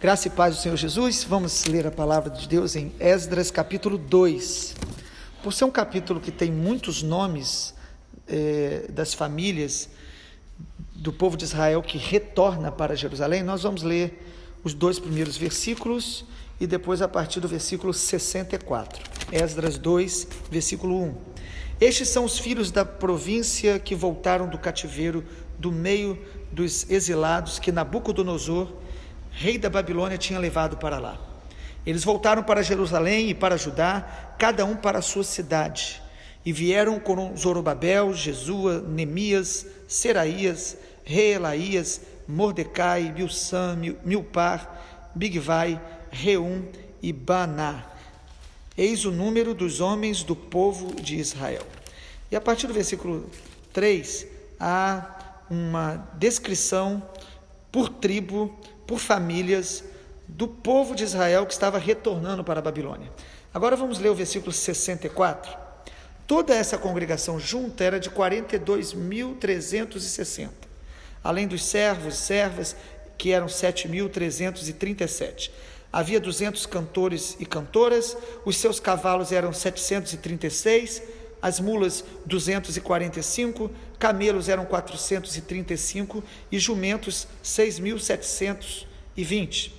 Graça e paz do Senhor Jesus. Vamos ler a palavra de Deus em Esdras capítulo 2. Por ser um capítulo que tem muitos nomes das famílias do povo de Israel que retorna para Jerusalém, nós vamos ler os 2 primeiros versículos e depois a partir do versículo 64. Esdras 2, versículo 1. Estes são os filhos da província que voltaram do cativeiro do meio dos exilados que Nabucodonosor, rei da Babilônia, tinha levado para lá. Eles voltaram para Jerusalém e para Judá, cada um para a sua cidade, e vieram com Zorobabel, Jesua, Neemias, Seraías, Reelaías, Mordecai, Bilsã, Milpar, Bigvai, Reum e Baná. Eis o número dos homens do povo de Israel. E a partir do versículo 3, há uma descrição por tribo, por famílias, do povo de Israel que estava retornando para a Babilônia. Agora vamos ler o versículo 64. Toda essa congregação junta era de 42.360, além dos servos e servas, que eram 7.337. Havia 200 cantores e cantoras, os seus cavalos eram 736, as mulas 245, camelos eram 435 e jumentos 6.720.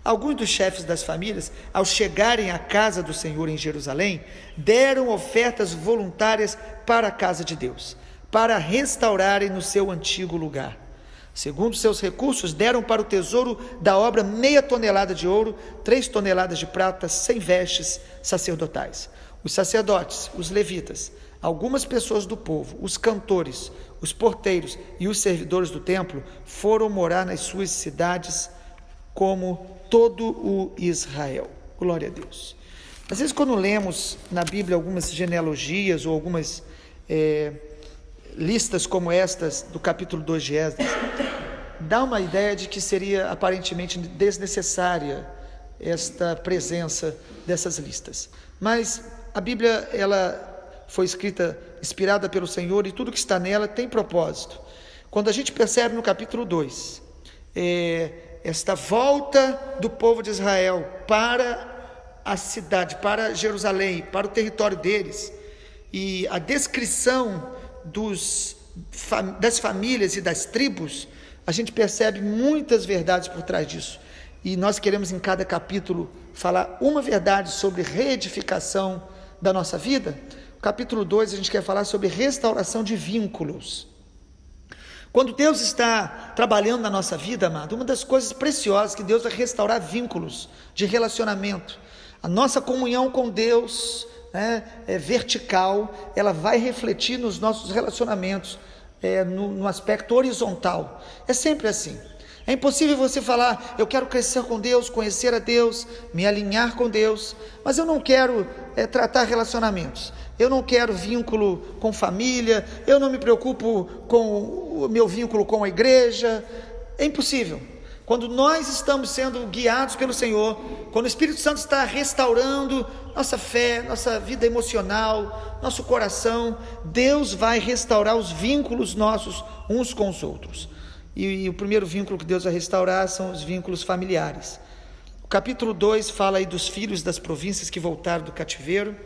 Alguns dos chefes das famílias, ao chegarem à casa do Senhor em Jerusalém, deram ofertas voluntárias para a casa de Deus, para restaurarem no seu antigo lugar. Segundo seus recursos, deram para o tesouro da obra 0,5 tonelada de ouro, 3 toneladas de prata, 100 vestes sacerdotais. Os sacerdotes, os levitas, algumas pessoas do povo, os cantores, os porteiros e os servidores do templo foram morar nas suas cidades como todo o Israel. Glória a Deus. Às vezes, quando lemos na Bíblia algumas genealogias ou algumas listas como estas do capítulo 2 de Esdras, dá uma ideia de que seria aparentemente desnecessária esta presença dessas listas. Mas a Bíblia, ela foi escrita, inspirada pelo Senhor, e tudo que está nela tem propósito. Quando a gente percebe no capítulo 2, esta volta do povo de Israel para a cidade, para Jerusalém, para o território deles, e a descrição das famílias e das tribos, a gente percebe muitas verdades por trás disso. E nós queremos em cada capítulo falar uma verdade sobre reedificação da nossa vida. No capítulo 2 a gente quer falar sobre restauração de vínculos. Quando Deus está trabalhando na nossa vida, amado, uma das coisas preciosas que Deus vai restaurar vínculos de relacionamento. A nossa comunhão com Deus é vertical, ela vai refletir nos nossos relacionamentos, no aspecto horizontal. É sempre assim. É impossível você falar, eu quero crescer com Deus, conhecer a Deus, me alinhar com Deus, mas eu não quero tratar relacionamentos, eu não quero vínculo com família, eu não me preocupo com o meu vínculo com a igreja. É impossível. Quando nós estamos sendo guiados pelo Senhor, quando o Espírito Santo está restaurando nossa fé, nossa vida emocional, nosso coração, Deus vai restaurar os vínculos nossos uns com os outros. E o primeiro vínculo que Deus vai restaurar são os vínculos familiares. O capítulo 2 fala aí dos filhos das províncias que voltaram do cativeiro.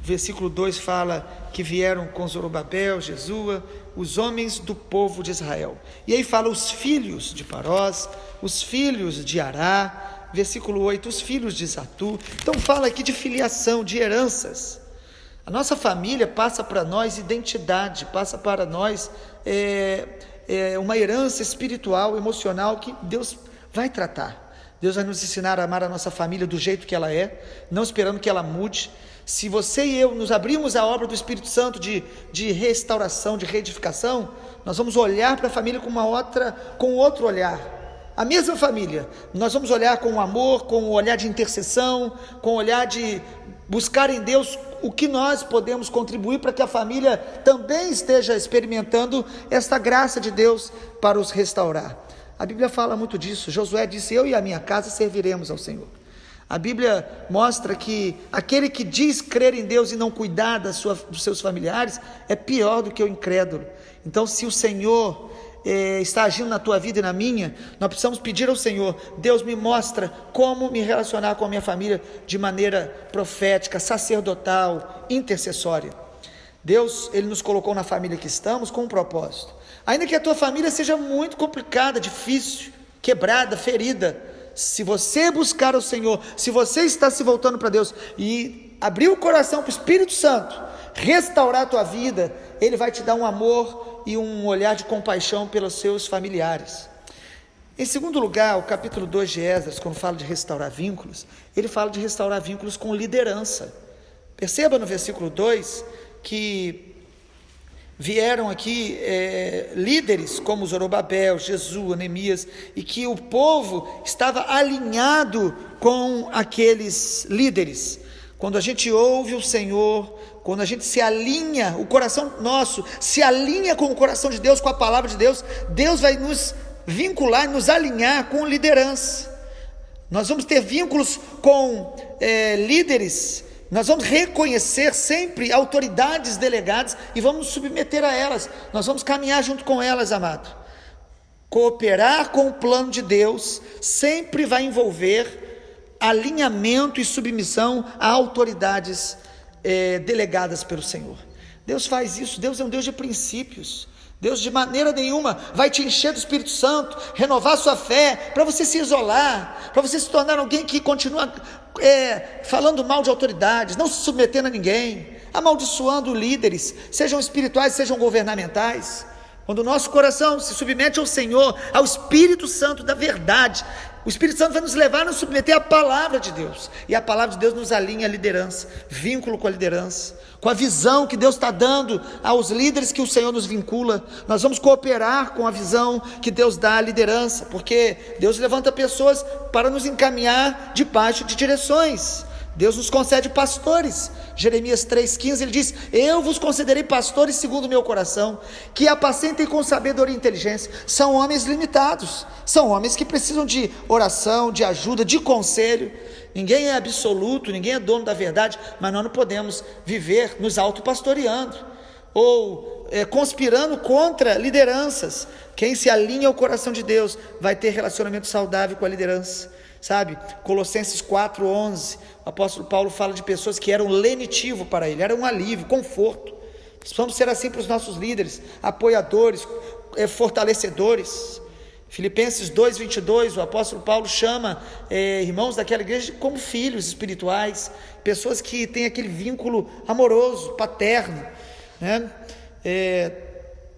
O versículo 2 fala que vieram com Zorobabel, Jesua, os homens do povo de Israel. E aí fala os filhos de Parós, os filhos de Ará, versículo 8, os filhos de Zatu. Então fala aqui de filiação, de heranças. A nossa família passa para nós identidade, passa para nós uma herança espiritual, emocional, que Deus vai tratar. Deus vai nos ensinar a amar a nossa família do jeito que ela é, não esperando que ela mude. Se você e eu nos abrimos à obra do Espírito Santo de restauração, de reedificação, nós vamos olhar para a família com outro olhar. A mesma família, nós vamos olhar com amor, com um olhar de intercessão, com um olhar de buscar em Deus o que nós podemos contribuir para que a família também esteja experimentando esta graça de Deus para os restaurar. A Bíblia fala muito disso. Josué disse, eu e a minha casa serviremos ao Senhor. A Bíblia mostra que aquele que diz crer em Deus e não cuidar dos seus familiares é pior do que o incrédulo. Então, se o Senhor está agindo na tua vida e na minha, nós precisamos pedir ao Senhor: Deus, me mostra como me relacionar com a minha família de maneira profética, sacerdotal, intercessória. Deus, Ele nos colocou na família que estamos com um propósito. Ainda que a tua família seja muito complicada, difícil, quebrada, ferida, se você buscar o Senhor, se você está se voltando para Deus e abrir o coração para o Espírito Santo restaurar a tua vida, Ele vai te dar um amor e um olhar de compaixão pelos seus familiares. Em segundo lugar, o capítulo 2 de Esdras, quando fala de restaurar vínculos, ele fala de restaurar vínculos com liderança. Perceba no versículo 2 que vieram aqui líderes como Zorobabel, Jesua, Neemias, e que o povo estava alinhado com aqueles líderes. Quando a gente ouve o Senhor, quando a gente se alinha, o coração nosso se alinha com o coração de Deus, com a palavra de Deus, Deus vai nos vincular, nos alinhar com liderança. Nós vamos ter vínculos com líderes, nós vamos reconhecer sempre autoridades delegadas e vamos nos submeter a elas, nós vamos caminhar junto com elas, amado. Cooperar com o plano de Deus sempre vai envolver alinhamento e submissão a autoridades delegadas pelo Senhor. Deus faz isso. Deus é um Deus de princípios. Deus de maneira nenhuma vai te encher do Espírito Santo, renovar sua fé, para você se isolar, para você se tornar alguém que continua falando mal de autoridades, não se submetendo a ninguém, amaldiçoando líderes, sejam espirituais, sejam governamentais. Quando o nosso coração se submete ao Senhor, ao Espírito Santo da verdade, o Espírito Santo vai nos levar a nos submeter à palavra de Deus, e a palavra de Deus nos alinha à liderança, vínculo com a liderança, com a visão que Deus está dando aos líderes que o Senhor nos vincula. Nós vamos cooperar com a visão que Deus dá à liderança, porque Deus levanta pessoas para nos encaminhar debaixo de direções. Deus nos concede pastores. Jeremias 3,15, ele diz: eu vos concederei pastores segundo o meu coração, que apacentem com sabedoria e inteligência. São homens limitados, são homens que precisam de oração, de ajuda, de conselho. Ninguém é absoluto, ninguém é dono da verdade, mas nós não podemos viver nos autopastoreando ou conspirando contra lideranças. Quem se alinha ao coração de Deus vai ter relacionamento saudável com a liderança. Sabe, Colossenses 4,11, o apóstolo Paulo fala de pessoas que eram lenitivo para ele, era um alívio, conforto. Precisamos ser assim para os nossos líderes, apoiadores, fortalecedores. Filipenses 2,22, o apóstolo Paulo chama irmãos daquela igreja como filhos espirituais, pessoas que têm aquele vínculo amoroso, paterno, né?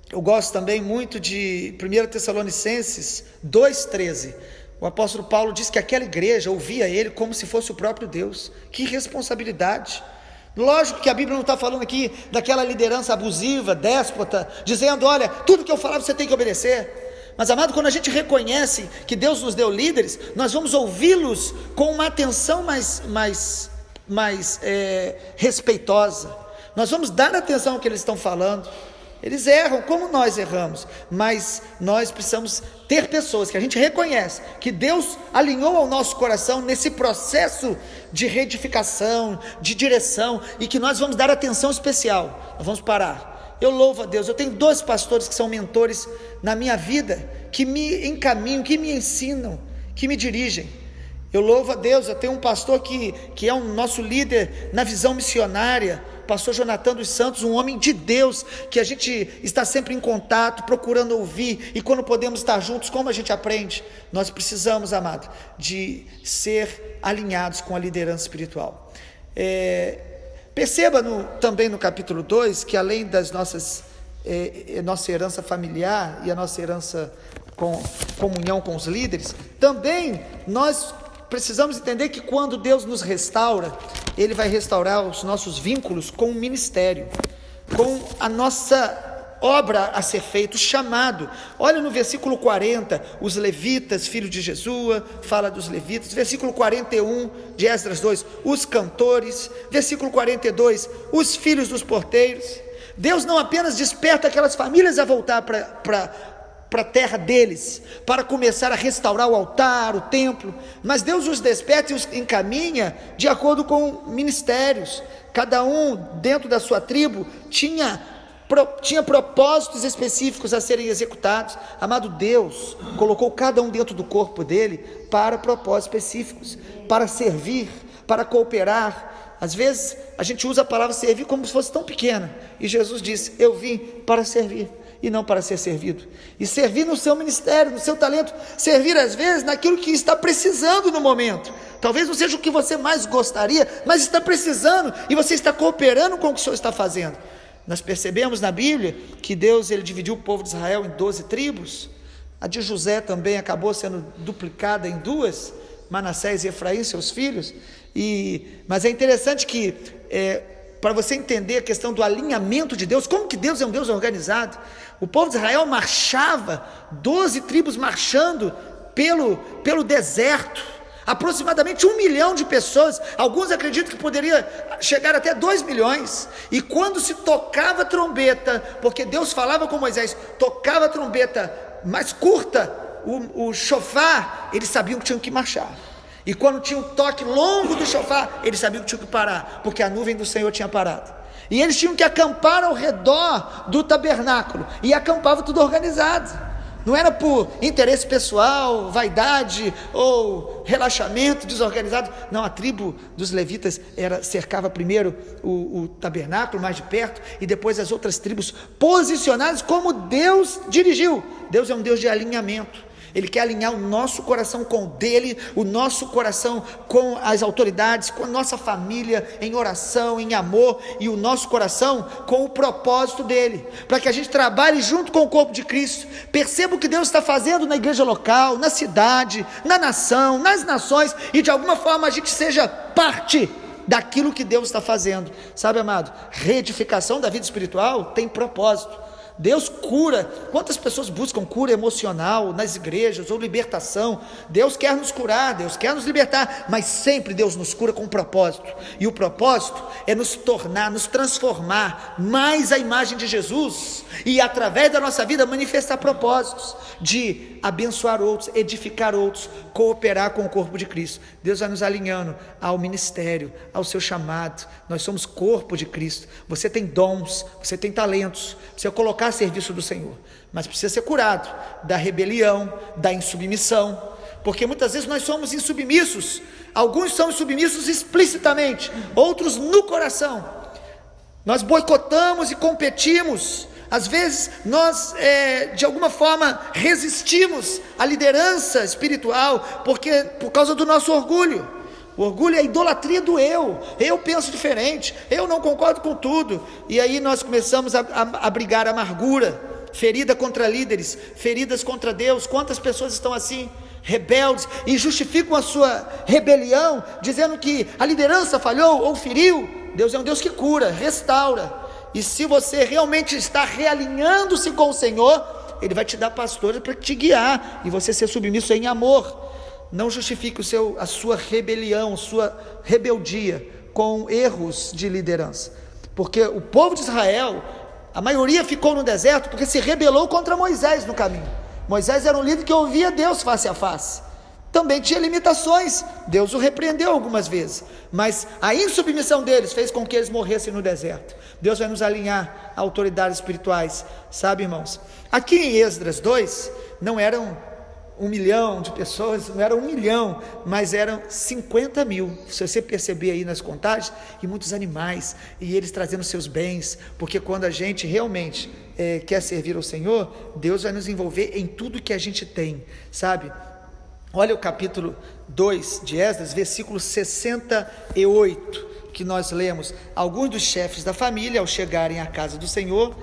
Eu gosto também muito de 1 Tessalonicenses 2,13, o apóstolo Paulo diz que aquela igreja ouvia ele como se fosse o próprio Deus. Que responsabilidade! Lógico que a Bíblia não está falando aqui daquela liderança abusiva, déspota, dizendo: olha, tudo que eu falar você tem que obedecer. Mas, amado, quando a gente reconhece que Deus nos deu líderes, nós vamos ouvi-los com uma atenção mais respeitosa. Nós vamos dar atenção ao que eles estão falando. Eles erram como nós erramos, mas nós precisamos ter pessoas que a gente reconhece que Deus alinhou ao nosso coração nesse processo de reedificação, de direção, e que nós vamos dar atenção especial. Nós vamos parar. Eu louvo a Deus, eu tenho 2 pastores que são mentores na minha vida, que me encaminham, que me ensinam, que me dirigem. Eu louvo a Deus, eu tenho um pastor que é um nosso líder na visão missionária, pastor Jonathan dos Santos, um homem de Deus, que a gente está sempre em contato, procurando ouvir, e quando podemos estar juntos, como a gente aprende? Nós precisamos, amado, de ser alinhados com a liderança espiritual. Perceba também no capítulo 2, que além das nossa herança familiar e a nossa herança com comunhão com os líderes, também nós precisamos entender que quando Deus nos restaura, Ele vai restaurar os nossos vínculos com o ministério, com a nossa obra a ser feita, o chamado. Olha no versículo 40, os levitas, filhos de Jesua, fala dos levitas. Versículo 41 de Esdras 2, os cantores. Versículo 42, os filhos dos porteiros. Deus não apenas desperta aquelas famílias a voltar para a terra deles, para começar a restaurar o altar, o templo, mas Deus os desperta e os encaminha de acordo com ministérios. Cada um dentro da sua tribo tinha tinha propósitos específicos a serem executados. Amado, Deus colocou cada um dentro do corpo dele para propósitos específicos, para servir, para cooperar. Às vezes a gente usa a palavra servir como se fosse tão pequena, e Jesus disse: eu vim para servir e não para ser servido. E servir no seu ministério, no seu talento, servir às vezes naquilo que está precisando no momento. Talvez não seja o que você mais gostaria, mas está precisando, e você está cooperando com o que o Senhor está fazendo. Nós percebemos na Bíblia que Deus, ele dividiu o povo de Israel em 12 tribos. A de José também acabou sendo duplicada em 2, Manassés e Efraim, seus filhos. Mas é interessante que, para você entender a questão do alinhamento de Deus, como que Deus é um Deus organizado. O povo de Israel marchava, 12 tribos marchando pelo deserto, aproximadamente 1 milhão de pessoas. Alguns acreditam que poderia chegar até 2 milhões, e quando se tocava a trombeta, porque Deus falava com Moisés, tocava a trombeta mais curta, o chofar, eles sabiam que tinham que marchar. E quando tinha um toque longo do chofar, eles sabiam que tinham que parar, porque a nuvem do Senhor tinha parado. E eles tinham que acampar ao redor do tabernáculo, e acampavam tudo organizado. Não era por interesse pessoal, vaidade ou relaxamento desorganizado. Não, a tribo dos levitas cercava primeiro o tabernáculo mais de perto, e depois as outras tribos posicionadas como Deus dirigiu. Deus é um Deus de alinhamento. Ele quer alinhar o nosso coração com o dele, o nosso coração com as autoridades, com a nossa família, em oração, em amor, e o nosso coração com o propósito dele, para que a gente trabalhe junto com o corpo de Cristo, perceba o que Deus está fazendo na igreja local, na cidade, na nação, nas nações, e de alguma forma a gente seja parte daquilo que Deus está fazendo. Sabe, amado, reedificação da vida espiritual tem propósito. Deus cura. Quantas pessoas buscam cura emocional nas igrejas, ou libertação? Deus quer nos curar, Deus quer nos libertar, mas sempre Deus nos cura com um propósito, e o propósito é nos tornar, nos transformar mais à imagem de Jesus, e através da nossa vida manifestar propósitos de abençoar outros, edificar outros, cooperar com o corpo de Cristo. Deus vai nos alinhando ao ministério, ao seu chamado. Nós somos corpo de Cristo. Você tem dons, você tem talentos, você colocar a serviço do Senhor, mas precisa ser curado da rebelião, da insubmissão, porque muitas vezes nós somos insubmissos. Alguns são insubmissos explicitamente, outros no coração. Nós boicotamos e competimos. Às vezes nós de alguma forma resistimos à liderança espiritual, por causa do nosso orgulho. O orgulho é a idolatria do eu penso diferente, eu não concordo com tudo, e aí nós começamos a abrigar amargura, ferida contra líderes, feridas contra Deus. Quantas pessoas estão assim, rebeldes, e justificam a sua rebelião, dizendo que a liderança falhou ou feriu. Deus é um Deus que cura, restaura, e se você realmente está realinhando-se com o Senhor, Ele vai te dar pastores para te guiar, e você ser submisso em amor. Não justifique a sua rebelião, sua rebeldia com erros de liderança, porque o povo de Israel, a maioria ficou no deserto porque se rebelou contra Moisés no caminho. Moisés era um líder que ouvia Deus face a face, também tinha limitações, Deus o repreendeu algumas vezes, mas a insubmissão deles fez com que eles morressem no deserto. Deus vai nos alinhar a autoridades espirituais, sabe, irmãos? Aqui em Esdras 2, não eram 1 milhão de pessoas, não era 1 milhão, mas eram 50 mil, se você perceber aí nas contagens, e muitos animais, e eles trazendo seus bens, porque quando a gente realmente quer servir ao Senhor, Deus vai nos envolver em tudo que a gente tem, sabe? Olha o capítulo 2 de Esdras, versículo 68, que nós lemos: alguns dos chefes da família, ao chegarem à casa do Senhor,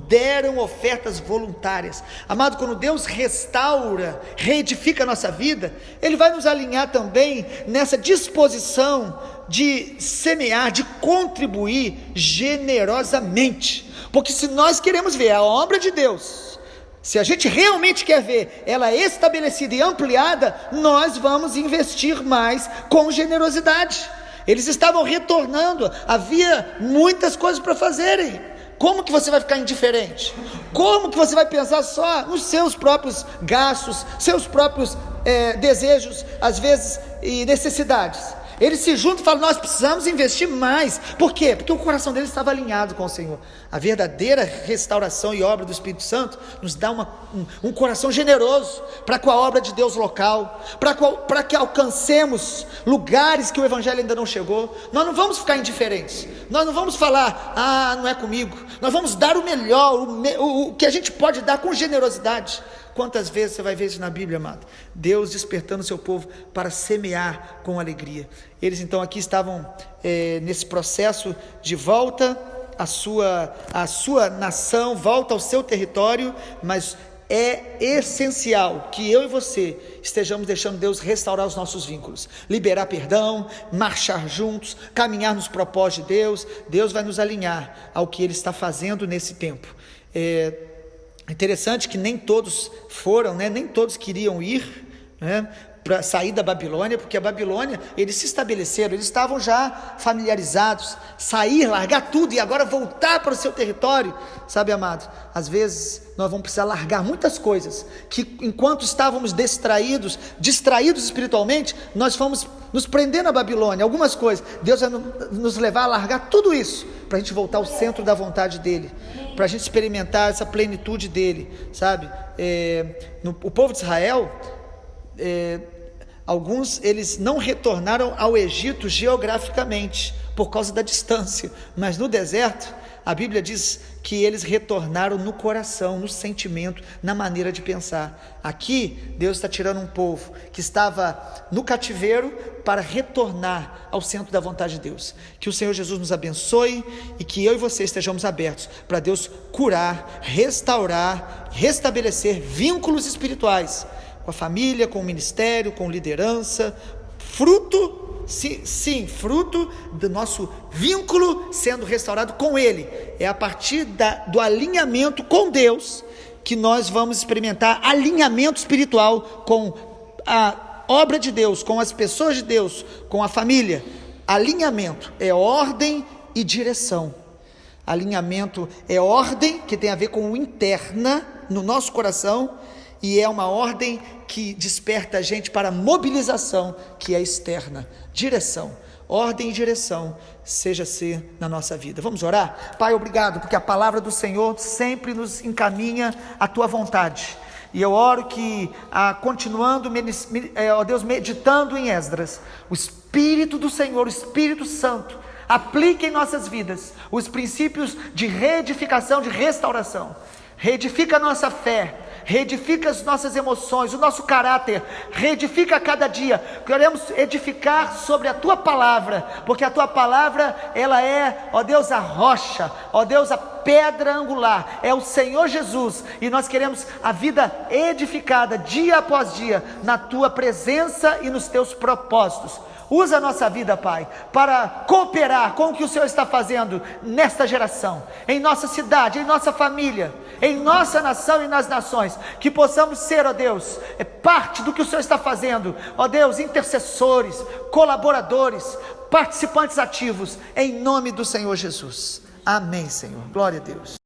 deram ofertas voluntárias. Amado, quando Deus restaura, reedifica a nossa vida, Ele vai nos alinhar também nessa disposição de semear, de contribuir generosamente, porque se nós queremos ver a obra de Deus, se a gente realmente quer ver ela estabelecida e ampliada, nós vamos investir mais com generosidade. Eles estavam retornando, havia muitas coisas para fazerem. Como que você vai ficar indiferente? Como que você vai pensar só nos seus próprios gastos, seus próprios desejos, às vezes, e necessidades? Eles se juntam e falam: nós precisamos investir mais. Por quê? Porque o coração deles estava alinhado com o Senhor. A verdadeira restauração e obra do Espírito Santo nos dá um coração generoso para com a obra de Deus local, para que alcancemos lugares que o Evangelho ainda não chegou. Nós não vamos ficar indiferentes, nós não vamos falar: ah, não é comigo. Nós vamos dar o melhor, o que a gente pode dar com generosidade. Quantas vezes você vai ver isso na Bíblia, amado? Deus despertando o seu povo para semear com alegria. Eles então aqui estavam nesse processo de volta à sua nação, volta ao seu território, mas é essencial que eu e você estejamos deixando Deus restaurar os nossos vínculos, liberar perdão, marchar juntos, caminhar nos propósitos de Deus. Deus vai nos alinhar ao que Ele está fazendo nesse tempo. Interessante que nem todos foram, nem todos queriam ir, para sair da Babilônia, porque a Babilônia, eles se estabeleceram, eles estavam já familiarizados. Sair, largar tudo e agora voltar para o seu território, sabe, amado, às vezes nós vamos precisar largar muitas coisas, que enquanto estávamos distraídos espiritualmente, nós fomos nos prender na Babilônia, algumas coisas. Deus vai nos levar a largar tudo isso, para a gente voltar ao centro da vontade dEle, para a gente experimentar essa plenitude dEle, sabe? O povo de Israel, alguns, eles não retornaram ao Egito geograficamente, por causa da distância, mas no deserto, a Bíblia diz que eles retornaram no coração, no sentimento, na maneira de pensar. Aqui, Deus está tirando um povo que estava no cativeiro para retornar ao centro da vontade de Deus. Que o Senhor Jesus nos abençoe e que eu e você estejamos abertos para Deus curar, restaurar, restabelecer vínculos espirituais com a família, com o ministério, com liderança, fruto do nosso vínculo sendo restaurado com Ele. É a partir do alinhamento com Deus que nós vamos experimentar alinhamento espiritual com a obra de Deus, com as pessoas de Deus, com a família. Alinhamento é ordem e direção. Alinhamento é ordem, que tem a ver com o interna no nosso coração, e é uma ordem que desperta a gente para mobilização, que é externa. Direção, ordem e direção, seja ser na nossa vida. Vamos orar? Pai, obrigado, porque a palavra do Senhor sempre nos encaminha à Tua vontade. E eu oro que, continuando, ó Deus, meditando em Esdras, o Espírito do Senhor, o Espírito Santo, aplique em nossas vidas os princípios de reedificação, de restauração. Reedifica a nossa fé, reedifica as nossas emoções, o nosso caráter, reedifica a cada dia. Queremos edificar sobre a Tua palavra, porque a Tua palavra, ela é, ó Deus, a rocha, ó Deus, a pedra angular, é o Senhor Jesus, e nós queremos a vida edificada, dia após dia, na Tua presença e nos Teus propósitos. Usa a nossa vida, Pai, para cooperar com o que o Senhor está fazendo nesta geração, em nossa cidade, em nossa família, em nossa nação e nas nações, que possamos ser, ó Deus, parte do que o Senhor está fazendo, ó Deus, intercessores, colaboradores, participantes ativos, em nome do Senhor Jesus. Amém, Senhor. Glória a Deus.